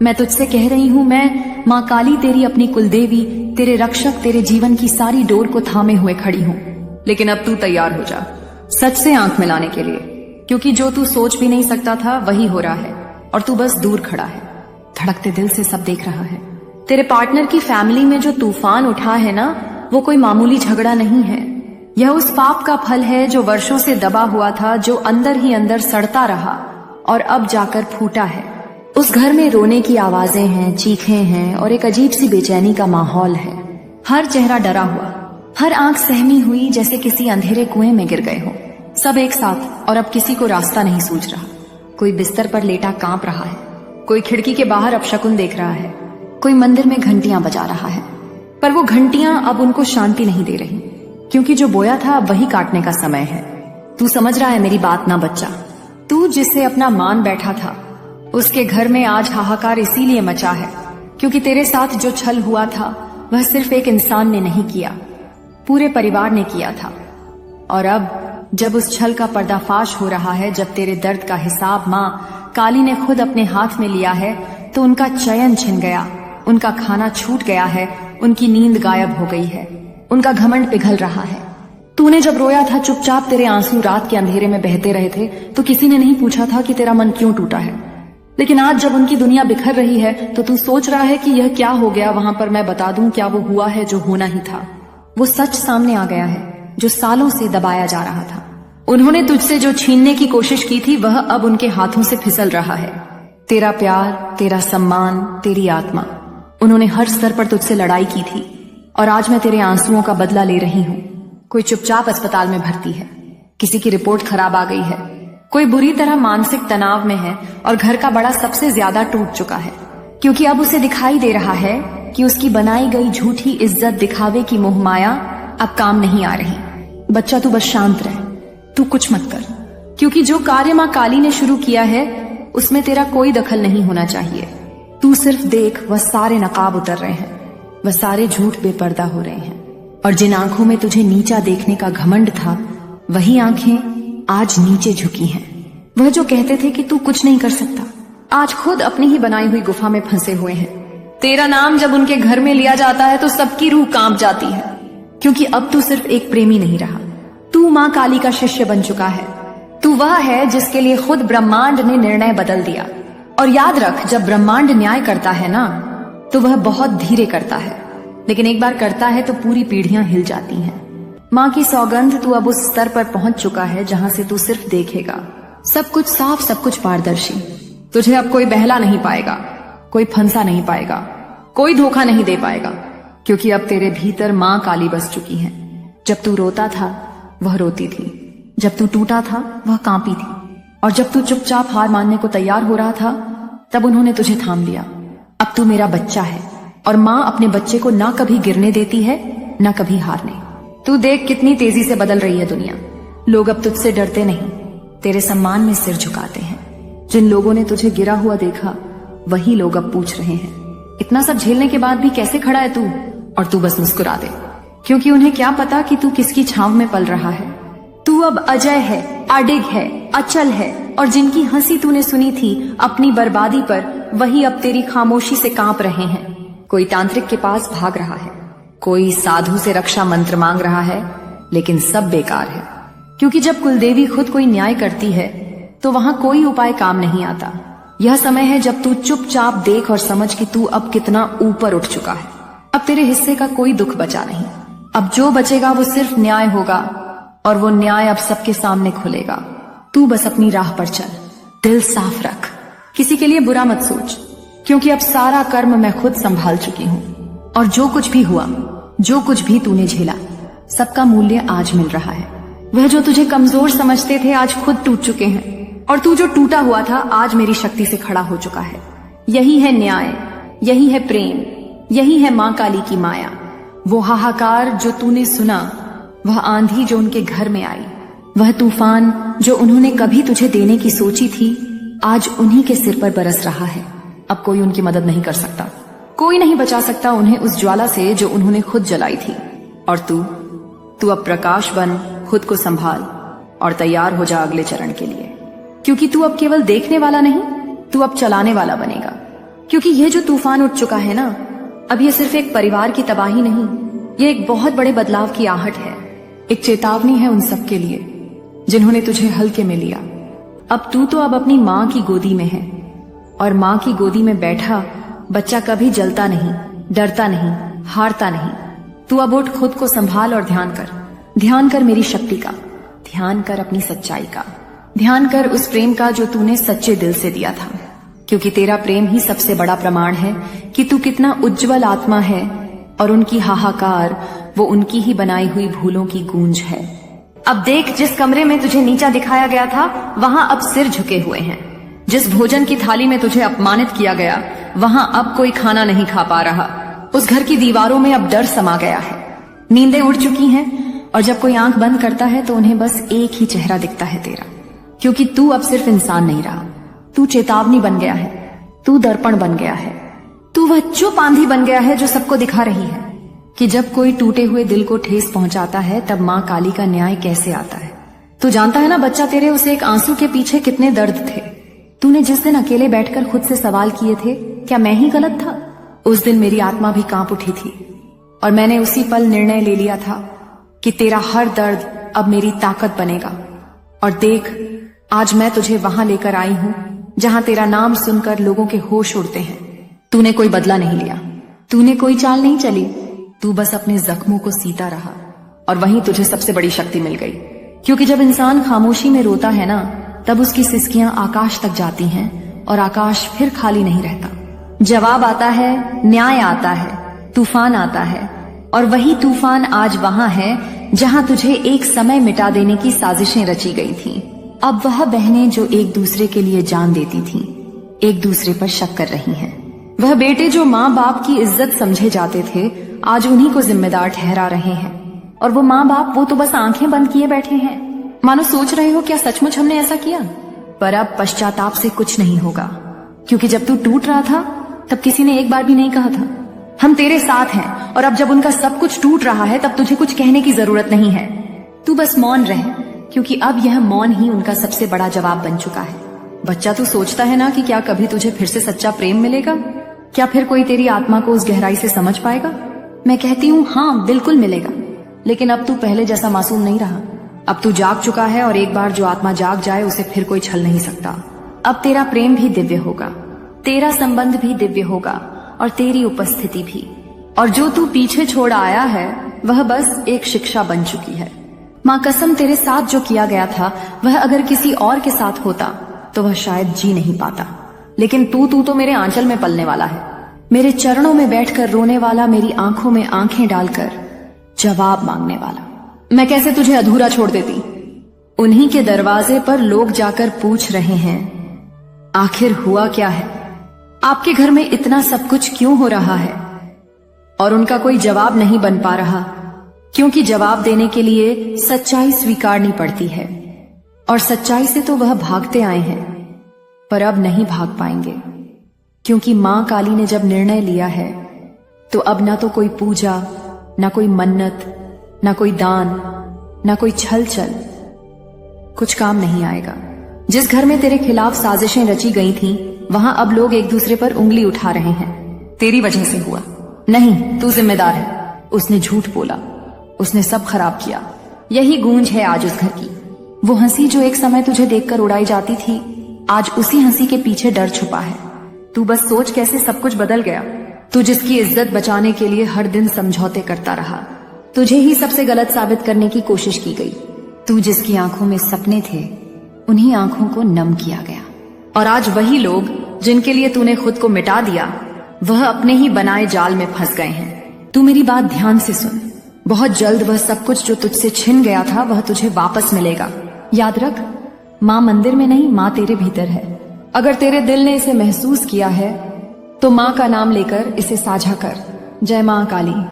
मैं तुझसे कह रही हूँ, मैं माँ काली तेरी अपनी कुलदेवी, तेरे रक्षक, तेरे जीवन की सारी डोर को थामे हुए खड़ी हूँ। लेकिन अब तू तैयार हो जा सच से आंख मिलाने के लिए, क्योंकि जो तू सोच भी नहीं सकता था वही हो रहा है और तू बस दूर खड़ा है, धड़कते दिल से सब देख रहा है। तेरे पार्टनर की फैमिली में जो तूफान उठा है ना, वो कोई मामूली झगड़ा नहीं है। यह उस पाप का फल है जो वर्षों से दबा हुआ था, जो अंदर ही अंदर सड़ता रहा और अब जाकर फूटा है। उस घर में रोने की आवाजें हैं, चीखें हैं और एक अजीब सी बेचैनी का माहौल है। हर चेहरा डरा हुआ, हर आंख सहमी हुई, जैसे किसी अंधेरे कुएं में गिर गए हो। सब एक साथ, और अब किसी को रास्ता नहीं सूझ रहा। कोई बिस्तर पर लेटा कांप रहा है, कोई खिड़की के बाहर अपशकुन देख रहा है, कोई मंदिर में घंटियां बजा रहा है। पर वो घंटियां अब उनको शांति नहीं दे रही, क्योंकि जो बोया था अब वही काटने का समय है। तू समझ रहा है मेरी बात ना बच्चा? तू जिससे अपना मान बैठा था, उसके घर में आज हाहाकार इसीलिए मचा है क्योंकि तेरे साथ जो छल हुआ था वह सिर्फ एक इंसान ने नहीं किया, पूरे परिवार ने किया था। और अब जब उस छल का पर्दाफाश हो रहा है, जब तेरे दर्द का हिसाब माँ काली ने खुद अपने हाथ में लिया है, तो उनका चयन छिन गया, उनका खाना छूट गया है, उनकी नींद गायब हो गई है, उनका घमंड पिघल रहा है। तूने जब रोया था चुपचाप, तेरे आंसू रात के अंधेरे में बहते रहे थे, तो किसी ने नहीं पूछा था कि तेरा मन क्यों टूटा है। लेकिन आज जब उनकी दुनिया बिखर रही है तो तू सोच रहा है कि यह क्या हो गया। वहां पर मैं बता दूं, क्या वो हुआ है जो होना ही था। वो सच सामने आ गया है जो सालों से दबाया जा रहा था। उन्होंने तुझसे जो छीनने की कोशिश की थी वह अब उनके हाथों से फिसल रहा है। तेरा प्यार, तेरा सम्मान, तेरी आत्मा, उन्होंने हर स्तर पर तुझसे लड़ाई की थी और आज मैं तेरे आंसुओं का बदला ले रही हूँ। कोई चुपचाप अस्पताल में भर्ती है, किसी की रिपोर्ट खराब आ गई है, कोई बुरी तरह मानसिक तनाव में है और घर का बड़ा सबसे ज्यादा टूट चुका है, क्योंकि अब उसे दिखाई दे रहा है कि उसकी बनाई गई झूठी इज्जत, दिखावे की मोहमाया अब काम नहीं आ रही। बच्चा तू बस शांत रह, तू कुछ मत कर, क्योंकि जो कार्य माँ काली ने शुरू किया है उसमें तेरा कोई दखल नहीं होना चाहिए। तू सिर्फ देख, वह सारे नकाब उतर रहे हैं, वह सारे झूठ बेपर्दा हो रहे हैं, और जिन आंखों में तुझे नीचा देखने का घमंड था वही आंखें आज नीचे झुकी हैं। वह जो कहते थे कि तू कुछ नहीं कर सकता, आज खुद अपनी ही बनाई हुई गुफा में फंसे हुए हैं। तेरा नाम जब उनके घर में लिया जाता है तो सबकी रूह कांप जाती है, क्योंकि अब तू सिर्फ एक प्रेमी नहीं रहा, तू माँ काली का शिष्य बन चुका है। तू वह है जिसके लिए खुद ब्रह्मांड ने निर्णय बदल दिया। और याद रख, जब ब्रह्मांड न्याय करता है ना, तो वह बहुत धीरे करता है, लेकिन एक बार करता है तो पूरी पीढ़ियां हिल जाती हैं। माँ की सौगंध, तू अब उस स्तर पर पहुंच चुका है जहां से तू सिर्फ देखेगा, सब कुछ साफ, सब कुछ पारदर्शी। तुझे अब कोई बहला नहीं पाएगा, कोई फंसा नहीं पाएगा, कोई धोखा नहीं दे पाएगा, क्योंकि अब तेरे भीतर माँ काली बस चुकी है। जब तू रोता था वह रोती थी, जब तू टूटा था वह कांपी थी, और जब तू चुपचाप हार मानने को तैयार हो रहा था तब उन्होंने तुझे थाम लिया। अब तू मेरा बच्चा है, और माँ अपने बच्चे को ना कभी गिरने देती है ना कभी हारने। तू देख कितनी तेजी से बदल रही है दुनिया। लोग अब तुझसे डरते नहीं, तेरे सम्मान में सिर झुकाते हैं। जिन लोगों ने तुझे गिरा हुआ देखा वही लोग अब पूछ रहे हैं, इतना सब झेलने के बाद भी कैसे खड़ा है तू? और तू बस मुस्कुरा दे, क्योंकि उन्हें क्या पता कि तू किसकी छांव में पल रहा है। तू अब अजय है, अडिग है, अचल है, और जिनकी हंसी तूने सुनी थी अपनी बर्बादी पर, वही अब तेरी खामोशी से कांप रहे हैं। कोई तांत्रिक के पास भाग रहा है, कोई साधु से रक्षा मंत्र मांग रहा है, लेकिन सब बेकार है, क्योंकि जब कुलदेवी खुद कोई न्याय करती है तो वहां कोई उपाय काम नहीं आता। यह समय है जब तू चुपचाप देख और समझ कि तू अब कितना ऊपर उठ चुका है। अब तेरे हिस्से का कोई दुख बचा नहीं, अब जो बचेगा वो सिर्फ न्याय होगा, और वो न्याय अब सबके सामने खुलेगा। तू बस अपनी राह पर चल, दिल साफ रख, किसी के लिए बुरा मत सोच, क्योंकि अब सारा कर्म मैं खुद संभाल चुकी हूँ। और जो कुछ भी हुआ, जो कुछ भी तूने झेला, सबका मूल्य आज मिल रहा है। वह जो तुझे कमजोर समझते थे आज खुद टूट चुके हैं, और तू जो टूटा हुआ था आज मेरी शक्ति से खड़ा हो चुका है। यही है न्याय, यही है प्रेम, यही है माँ काली की माया। वो हाहाकार जो तूने सुना, वह आंधी जो उनके घर में आई, वह तूफान जो उन्होंने कभी तुझे देने की सोची थी, आज उन्हीं के सिर पर बरस रहा है। अब कोई उनकी मदद नहीं कर सकता, कोई नहीं बचा सकता उन्हें उस ज्वाला से जो उन्होंने खुद जलाई थी। और तू अब प्रकाश बन, खुद को संभाल और तैयार हो जा अगले चरण के लिए, क्योंकि तू अब केवल देखने वाला नहीं, तू अब चलाने वाला बनेगा। क्योंकि ये जो तूफान उठ चुका है ना, अब ये सिर्फ एक परिवार की तबाही नहीं, ये एक बहुत बड़े बदलाव की आहट है। एक चेतावनी है उन सब के लिए जिन्होंने तुझे हल्के में लिया। अब तू तो अब अपनी माँ की गोदी में है, और माँ की गोदी में बैठा बच्चा कभी जलता नहीं, डरता नहीं, हारता नहीं। तू अब उठ, खुद को संभाल और ध्यान कर मेरी शक्ति का, ध्यान कर अपनी सच्चाई का, ध्यान कर उस प्रेम का जो तूने सच्चे दिल से दिया था। क्योंकि तेरा प्रेम ही सबसे बड़ा प्रमाण है कि तू कितना उज्जवल आत्मा है, और उनकी हाहाकार वो उनकी ही बनाई हुई भूलों की गूंज है। अब देख, जिस कमरे में तुझे नीचा दिखाया गया था वहां अब सिर झुके हुए हैं। जिस भोजन की थाली में तुझे अपमानित किया गया वहां अब कोई खाना नहीं खा पा रहा। उस घर की दीवारों में अब डर समा गया है। नींदें उड़ चुकी हैं, और जब कोई आंख बंद करता है तो उन्हें बस एक ही चेहरा दिखता है तेरा। क्योंकि तू अब सिर्फ इंसान नहीं रहा, तू चेतावनी बन गया है, तू दर्पण बन गया है, तू वह चुप आंधी बन गया है जो सबको दिखा रही है कि जब कोई टूटे हुए दिल को ठेस पहुंचाता है तब माँ काली का न्याय कैसे आता है। तू जानता है ना बच्चा, तेरे उसे एक आंसू के पीछे कितने दर्द थे। तूने जिस दिन अकेले बैठकर खुद से सवाल किए थे, क्या मैं ही गलत था? उस दिन मेरी आत्मा भी कांप उठी थी, और मैंने उसी पल निर्णय ले लिया था कि तेरा हर दर्द अब मेरी ताकत बनेगा। और देख, आज मैं तुझे वहां लेकर आई हूं जहां तेरा नाम सुनकर लोगों के होश उड़ते हैं। तूने कोई बदला नहीं लिया, तूने कोई चाल नहीं चली, तू बस अपने जख्मों को सीता रहा, और वहीं तुझे सबसे बड़ी शक्ति मिल गई। क्योंकि जब इंसान खामोशी में रोता है ना, तब उसकी सिसकियां आकाश तक जाती हैं, और आकाश फिर खाली नहीं रहता। जवाब आता है, न्याय आता है, तूफान आता है, और वही तूफान आज वहां है जहां तुझे एक समय मिटा देने की साजिशें रची गई थीं। अब वह बहनें जो एक दूसरे के लिए जान देती थीं, एक दूसरे पर शक कर रही हैं। वह बेटे जो माँ बाप की इज्जत समझे जाते थे, आज उन्हीं को जिम्मेदार ठहरा रहे हैं। और वो माँ बाप, वो तो बस आंखें बंद किए बैठे हैं, मानो सोच रहे हो क्या सचमुच हमने ऐसा किया। पर अब पश्चाताप से कुछ नहीं होगा, क्योंकि जब तू टूट रहा था तब किसी ने एक बार भी नहीं कहा था हम तेरे साथ हैं। और अब जब उनका सब कुछ टूट रहा है तब तुझे कुछ कहने की जरूरत नहीं है। तू बस मौन रह, क्योंकि अब यह मौन ही उनका सबसे बड़ा जवाब बन चुका है। बच्चा, तू सोचता है ना कि क्या कभी तुझे फिर से सच्चा प्रेम मिलेगा? क्या फिर कोई तेरी आत्मा को उस गहराई से समझ पाएगा? मैं कहती हूँ हाँ, बिल्कुल मिलेगा। लेकिन अब तू पहले जैसा मासूम नहीं रहा। अब तू जाग चुका है, और एक बार जो आत्मा जाग जाए उसे फिर कोई छल नहीं सकता। अब तेरा प्रेम भी दिव्य होगा, तेरा संबंध भी दिव्य होगा, और तेरी उपस्थिति भी। और जो तू पीछे छोड़ आया है वह बस एक शिक्षा बन चुकी है। माँ कसम, तेरे साथ जो किया गया था वह अगर किसी और के साथ होता तो वह शायद जी नहीं पाता। लेकिन तू तो मेरे आंचल में पलने वाला है, मेरे चरणों में बैठकर रोने वाला, मेरी आंखों में आंखें डालकर जवाब मांगने वाला। मैं कैसे तुझे अधूरा छोड़ देती? उन्हीं के दरवाजे पर लोग जाकर पूछ रहे हैं, आखिर हुआ क्या है? आपके घर में इतना सब कुछ क्यों हो रहा है? और उनका कोई जवाब नहीं बन पा रहा, क्योंकि जवाब देने के लिए सच्चाई स्वीकारनी पड़ती है। और सच्चाई से तो वह भागते आए हैं, पर अब नहीं भाग पाएंगे। क्योंकि मां काली ने जब निर्णय लिया है तो अब ना तो कोई पूजा, ना कोई मन्नत, ना कोई दान, ना कोई छल कुछ काम नहीं आएगा। जिस घर में तेरे खिलाफ साजिशें रची गई थीं, वहां अब लोग एक दूसरे पर उंगली उठा रहे हैं। तेरी वजह से हुआ। नहीं, तू जिम्मेदार है। उसने झूठ बोला, उसने सब खराब किया। यही गूंज है आज उस घर की। वो हंसी जो एक समय तुझे देखकर उड़ाई जाती थी, आज उसी हंसी के पीछे डर छुपा है। तू बस सोच कैसे सब कुछ बदल गया। तू जिसकी इज्जत बचाने के लिए हर दिन समझौते करता रहा, तुझे ही सबसे गलत साबित करने की कोशिश की गई। तू जिसकी आंखों में सपने थे, उन्हीं आंखों को नम किया गया। और आज वही लोग जिनके लिए तूने खुद को मिटा दिया, वह अपने ही बनाए जाल में फंस गए हैं। तू मेरी बात ध्यान से सुन। बहुत जल्द वह सब कुछ जो तुझसे छिन गया था वह तुझे वापस मिलेगा। याद रख, माँ मंदिर में नहीं, माँ तेरे भीतर है। अगर तेरे दिल ने इसे महसूस किया है तो माँ का नाम लेकर इसे साझा कर। जय माँ काली।